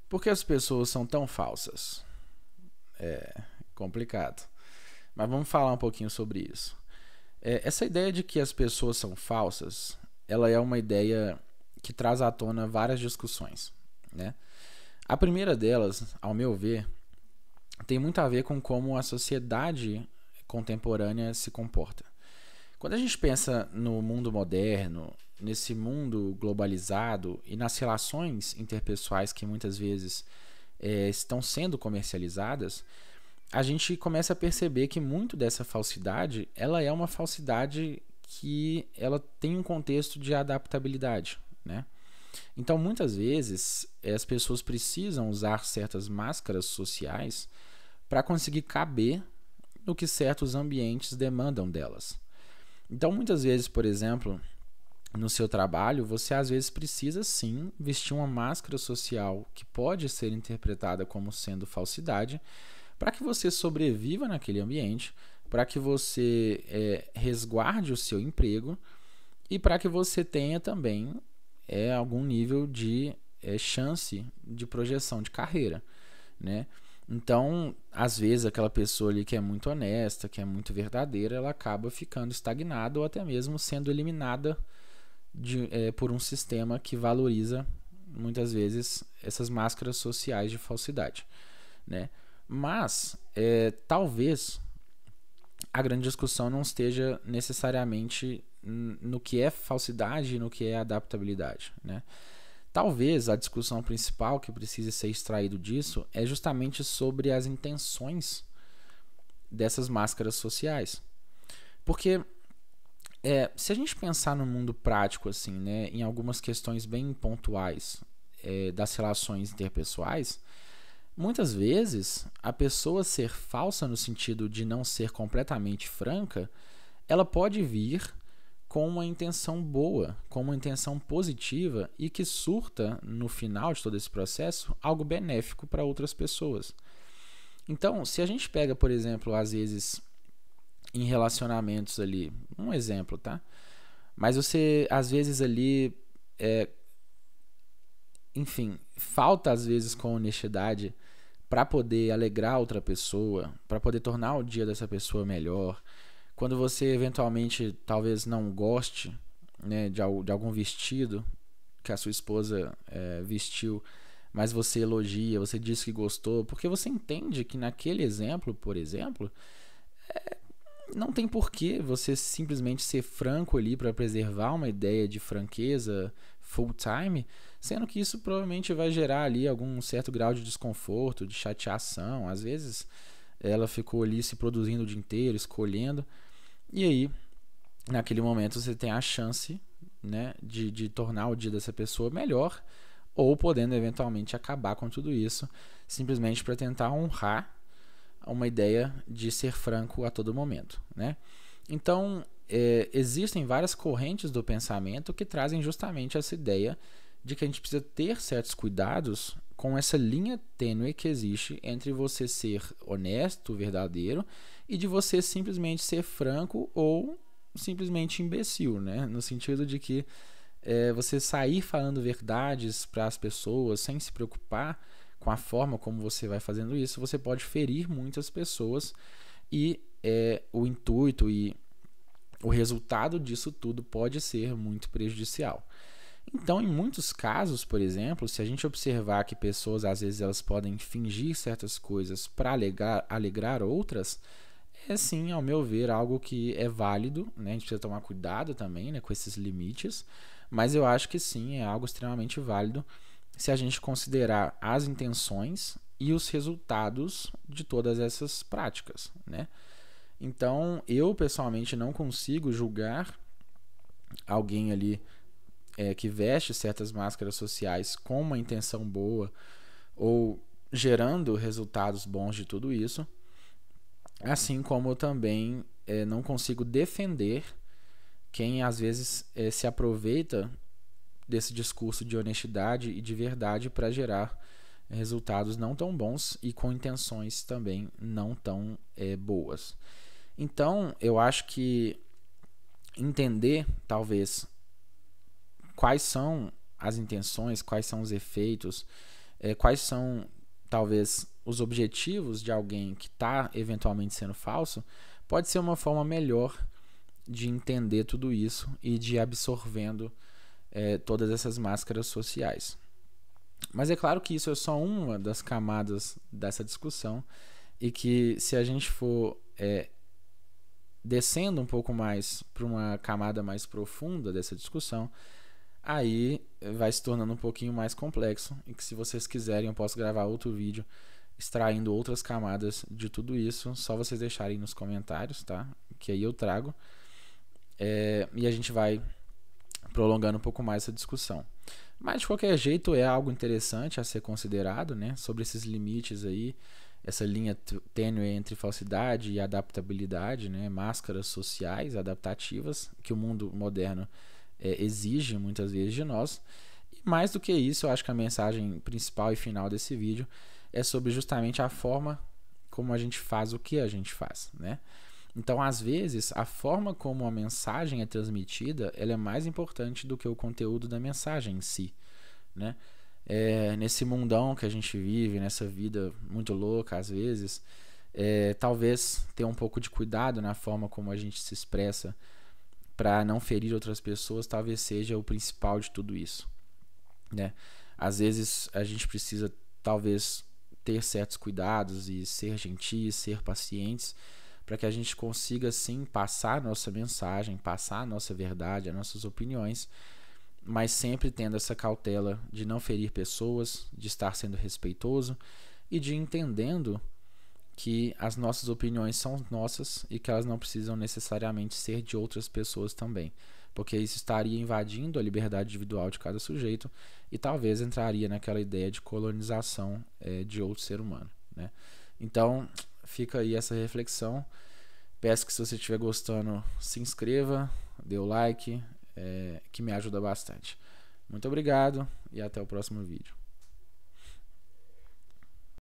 Por que as pessoas são tão falsas? É complicado. Mas vamos falar um pouquinho sobre isso. Essa ideia de que as pessoas são falsas, ela é uma ideia que traz à tona várias discussões, né? A primeira delas, ao meu ver, tem muito a ver com como a sociedade contemporânea se comporta. Quando a gente pensa no mundo moderno, nesse mundo globalizado e nas relações interpessoais que muitas vezes estão sendo comercializadas, a gente começa a perceber que muito dessa falsidade, ela é uma falsidade que ela tem um contexto de adaptabilidade, né? Então, muitas vezes, as pessoas precisam usar certas máscaras sociais para conseguir caber no que certos ambientes demandam delas. Então, muitas vezes, por exemplo, no seu trabalho, você às vezes precisa sim vestir uma máscara social que pode ser interpretada como sendo falsidade, para que você sobreviva naquele ambiente, para que você resguarde o seu emprego e para que você tenha também algum nível de chance de projeção de carreira, né? Então, às vezes, aquela pessoa ali que é muito honesta, que é muito verdadeira, ela acaba ficando estagnada ou até mesmo sendo eliminada por um sistema que valoriza, muitas vezes, essas máscaras sociais de falsidade, né? Mas, talvez a grande discussão não esteja necessariamente no que é falsidade e no que é adaptabilidade, né? Talvez a discussão principal que precise ser extraído disso é justamente sobre as intenções dessas máscaras sociais. Porque se a gente pensar no mundo prático, assim, né, em algumas questões bem pontuais das relações interpessoais, muitas vezes a pessoa ser falsa no sentido de não ser completamente franca, ela pode vir com uma intenção boa, com uma intenção positiva e que surta, no final de todo esse processo, algo benéfico para outras pessoas. Então, se a gente pega, por exemplo, às vezes em relacionamentos ali, um exemplo, tá? Mas você, às vezes ali, enfim, falta às vezes com honestidade para poder alegrar outra pessoa, para poder tornar o dia dessa pessoa melhor. Quando você eventualmente talvez não goste, né, de algum vestido que a sua esposa vestiu, mas você elogia, você diz que gostou, porque você entende que naquele exemplo, por exemplo, não tem porquê você simplesmente ser franco ali para preservar uma ideia de franqueza full time, sendo que isso provavelmente vai gerar ali algum certo grau de desconforto, de chateação. Às vezes ela ficou ali se produzindo o dia inteiro, escolhendo, e aí naquele momento você tem a chance, né, de tornar o dia dessa pessoa melhor, ou podendo eventualmente acabar com tudo isso, simplesmente para tentar honrar uma ideia de ser franco a todo momento, né? Então, existem várias correntes do pensamento que trazem justamente essa ideia de que a gente precisa ter certos cuidados com essa linha tênue que existe entre você ser honesto, verdadeiro, e de você simplesmente ser franco ou simplesmente imbecil, né? No sentido de que você sair falando verdades para as pessoas sem se preocupar com a forma como você vai fazendo isso, você pode ferir muitas pessoas e o intuito e o resultado disso tudo pode ser muito prejudicial. Então, em muitos casos, por exemplo, se a gente observar que pessoas às vezes elas podem fingir certas coisas para alegrar outras, sim, ao meu ver, algo que é válido, né? A gente precisa tomar cuidado também, né, com esses limites, mas eu acho que sim, é algo extremamente válido se a gente considerar as intenções e os resultados de todas essas práticas, né? Então, eu pessoalmente não consigo julgar alguém ali que veste certas máscaras sociais com uma intenção boa ou gerando resultados bons de tudo isso, assim como eu também não consigo defender quem às vezes se aproveita desse discurso de honestidade e de verdade para gerar resultados não tão bons e com intenções também não tão boas. Então, eu acho que entender, talvez, quais são as intenções, quais são os efeitos quais são, talvez, os objetivos de alguém que está eventualmente sendo falso, pode ser uma forma melhor de entender tudo isso e de ir absorvendo todas essas máscaras sociais. Mas é claro que isso é só uma das camadas dessa discussão e que, se a gente for descendo um pouco mais para uma camada mais profunda dessa discussão, aí vai se tornando um pouquinho mais complexo, e que, se vocês quiserem, eu posso gravar outro vídeo extraindo outras camadas de tudo isso, só vocês deixarem nos comentários, tá? Que aí eu trago e a gente vai prolongando um pouco mais essa discussão. Mas, de qualquer jeito, é algo interessante a ser considerado, né? Sobre esses limites aí, essa linha tênue entre falsidade e adaptabilidade, né? Máscaras sociais adaptativas que o mundo moderno exige muitas vezes de nós. E, mais do que isso, eu acho que a mensagem principal e final desse vídeo é sobre justamente a forma como a gente faz o que a gente faz, né? Então, às vezes, a forma como a mensagem é transmitida, ela é mais importante do que o conteúdo da mensagem em si, né? Nesse mundão que a gente vive, nessa vida muito louca, às vezes, talvez ter um pouco de cuidado na forma como a gente se expressa para não ferir outras pessoas, talvez seja o principal de tudo isso, né? Às vezes, a gente precisa, talvez, ter certos cuidados e ser gentis, ser pacientes, para que a gente consiga, sim, passar a nossa mensagem, passar a nossa verdade, as nossas opiniões, mas sempre tendo essa cautela de não ferir pessoas, de estar sendo respeitoso e de entendendo que as nossas opiniões são nossas e que elas não precisam necessariamente ser de outras pessoas também, porque isso estaria invadindo a liberdade individual de cada sujeito e talvez entraria naquela ideia de colonização de outro ser humano, né? Então, fica aí essa reflexão. Peço que, se você estiver gostando, se inscreva, dê o like, que me ajuda bastante. Muito obrigado e até o próximo vídeo.